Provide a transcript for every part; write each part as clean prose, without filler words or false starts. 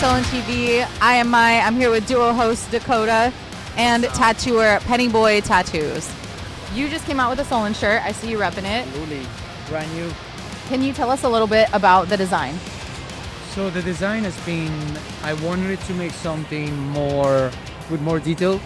SullenTV. I'm here with duo host Dakota and tattooer Penny Boy Tattoos. You just came out with a Sullen shirt. I see you repping it. Absolutely, brand new. Can you tell us a little bit about the design? So the design has been, I wanted to make something with more detail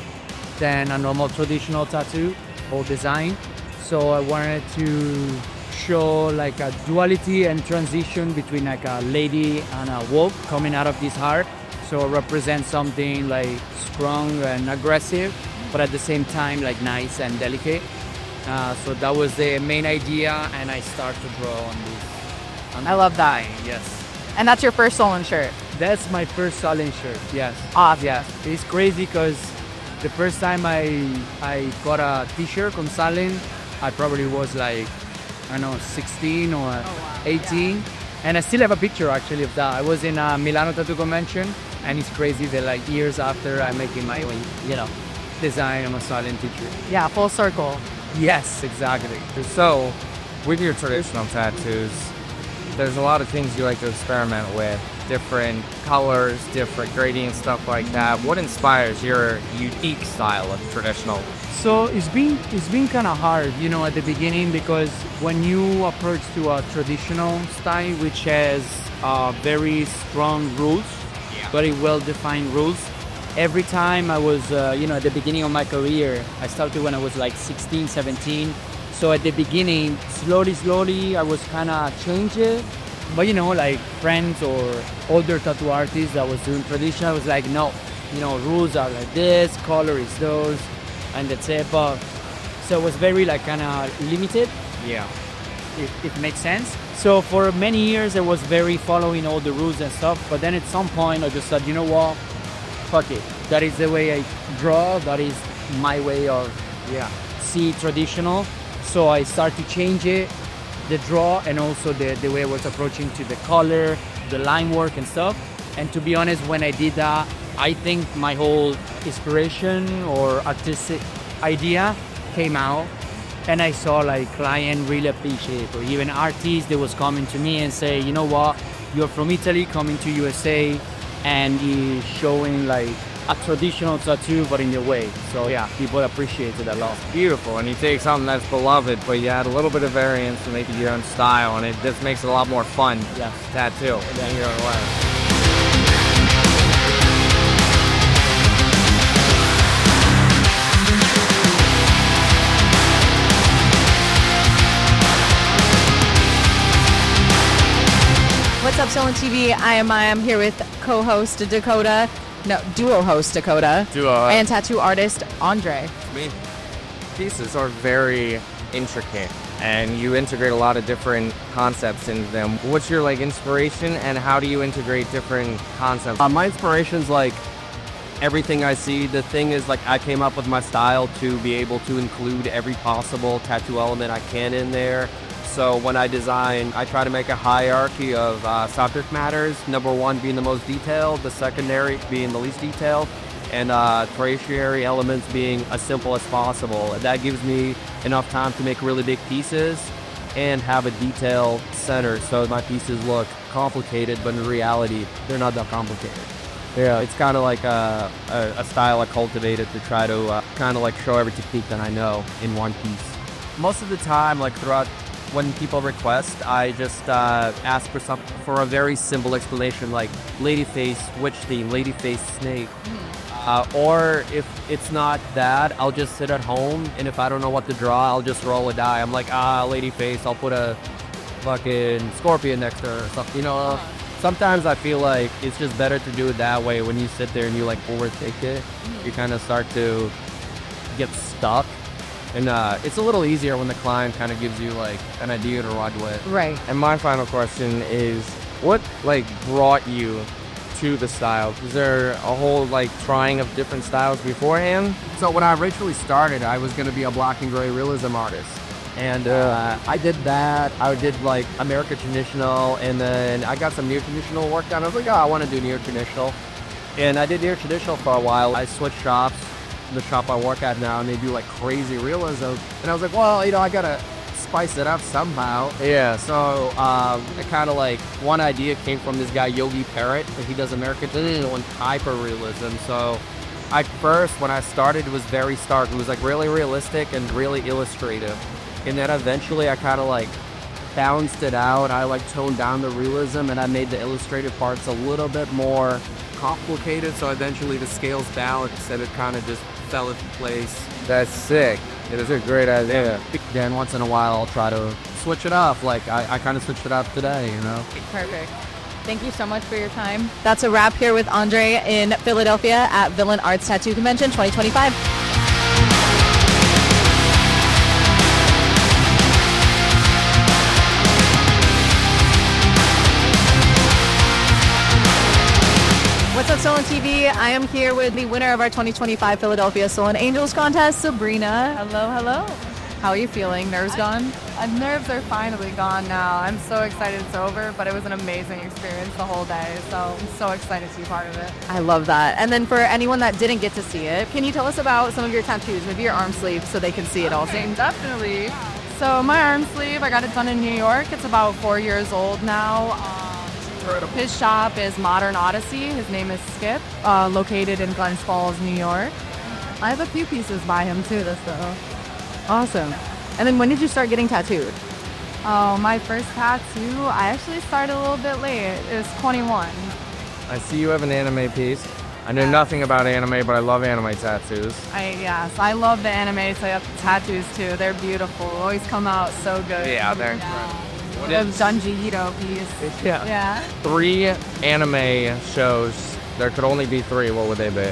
than a normal traditional tattoo or design. So I wanted to show like a duality and transition between like a lady and a wolf coming out of this heart. So represent something like strong and aggressive, but at the same time like nice and delicate. So that was the main idea, and I start to draw on this. I love that. Yes. And that's your first Sullen shirt. That's my first Sullen shirt. Yes. Awesome. Yes. It's crazy because the first time I got a T-shirt from Sullen, I probably was like, I don't know, 16 or 18. Yeah. And I still have a picture actually of that. I was in a Milano Tattoo Convention, and it's crazy that like years after I'm making my own, design on a Sullen T-shirt. Yeah, full circle. Yes, exactly. So, with your traditional tattoos, there's a lot of things you like to experiment with. Different colors, different gradients, stuff like that. What inspires your unique style of traditional? So it's been kind of hard, at the beginning, because when you approach to a traditional style, which has very strong rules, very well-defined rules. Every time I was, at the beginning of my career, I started when I was like 16, 17. So at the beginning, slowly, I was kind of changing. But like friends or older tattoo artists that was doing traditional, I was like, no, rules are like this, color is those, and that's it. But so it was very like kind of limited. Yeah. If it makes sense. So for many years, I was very following all the rules and stuff. But then at some point, I just said, you know what? Fuck it. That is the way I draw. That is my way of see traditional. So I start to change it, the draw, and also the way I was approaching to the color, the line work and stuff. And to be honest, when I did that, I think my whole inspiration or artistic idea came out. And I saw like client really appreciate it, or even artists that was coming to me and say, you know what, you're from Italy coming to USA, and he's showing like a traditional tattoo, but in your way. So yeah, people appreciate it a lot. Beautiful, and you take something that's beloved, but you add a little bit of variance to make it your own style, and it just makes it a lot more fun. Yeah, tattoo than your own way. What's up, SullenTV? I'm here with co-host Dakota. No, duo host Dakota. And tattoo artist Andre. Pieces are very intricate, and you integrate a lot of different concepts into them. What's your inspiration, and how do you integrate different concepts? My inspiration's everything I see. The thing is I came up with my style to be able to include every possible tattoo element I can in there. So when I design, I try to make a hierarchy of subject matters. Number one being the most detailed, the secondary being the least detailed, and tertiary elements being as simple as possible. And that gives me enough time to make really big pieces and have a detailed center, so my pieces look complicated, but in reality, they're not that complicated. Yeah, it's kind of like a style I cultivated to try to show every technique that I know in one piece. Most of the time, throughout when people request, I just ask for a very simple explanation, like lady face, witch theme, lady face, snake. Or if it's not that, I'll just sit at home, and if I don't know what to draw, I'll just roll a die. I'm like, lady face, I'll put a fucking scorpion next to her or something. Sometimes I feel like it's just better to do it that way. When you sit there and you overthink it, you kind of start to get stuck. And it's a little easier when the client kind of gives you an idea to run with. Right. And my final question is, what brought you to the style? Was there a whole trying of different styles beforehand? So when I originally started, I was going to be a black and gray realism artist. And I did that. I did American traditional, and then I got some near traditional work done. I was like, I want to do near traditional. And I did near traditional for a while. I switched shops. The shop I work at now, and they do crazy realism. And I was like, well, I gotta spice it up somehow. Yeah. So it kind of like one idea came from this guy Yogi Parrott, and he does American and hyper-realism. So at first, when I started, it was very stark. It was like really realistic and really illustrative. And then eventually I kind of like balanced it out. I like toned down the realism, and I made the illustrative parts a little bit more complicated. So eventually the scales balanced, and it kind of just fell into place. That's sick. It is a great idea. Then once in a while I'll try to switch it up. Like I kind of switched it up today, you know. Perfect. Thank you so much for your time. That's a wrap here with Andre in Philadelphia at Villain Arts Tattoo Convention 2025. What's up, Sullen TV? I am here with the winner of our 2025 Philadelphia Sullen Angels contest, Sabrina. Hello, hello. How are you feeling? Nerves gone? Nerves are finally gone now. I'm so excited it's over, but it was an amazing experience the whole day, so I'm so excited to be part of it. I love that. And then for anyone that didn't get to see it, can you tell us about some of your tattoos, maybe your arm sleeve, so they can see it also? Definitely. So my arm sleeve, I got it done in New York. It's about 4 years old now. His shop is Modern Odyssey. His name is Skip, located in Glens Falls, New York. I have a few pieces by him too, though. Awesome. And then when did you start getting tattooed? Oh, my first tattoo, I actually started a little bit late. It was 21. I see you have an anime piece. I know nothing about anime, but I love anime tattoos. Yes, I love the anime tattoos too. They're beautiful. Always come out so good. Yeah, they're incredible. The Junji Ito piece. Yeah. 3 anime shows. There could only be 3. What would they be?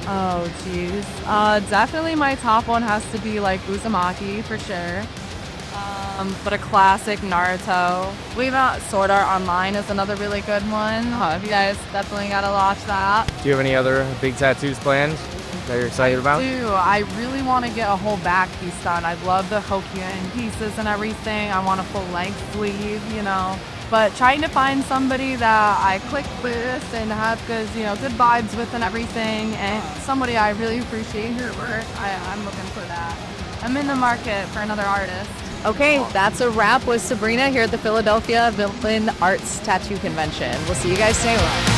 Oh, geez. Definitely my top one has to be like Uzumaki for sure. But a classic Naruto. Believe it or not, Sword Art Online is another really good one. You guys definitely gotta watch that. Do you have any other big tattoos planned that you're excited about? I really want to get a whole back piece done. I love the Hokkien pieces and everything. I want a full length sleeve, you know. But trying to find somebody that I click with and have good vibes with and everything, and somebody I really appreciate her work, I'm looking for that. I'm in the market for another artist. Okay, that's a wrap with Sabrina here at the Philadelphia Villain Arts Tattoo Convention. We'll see you guys soon.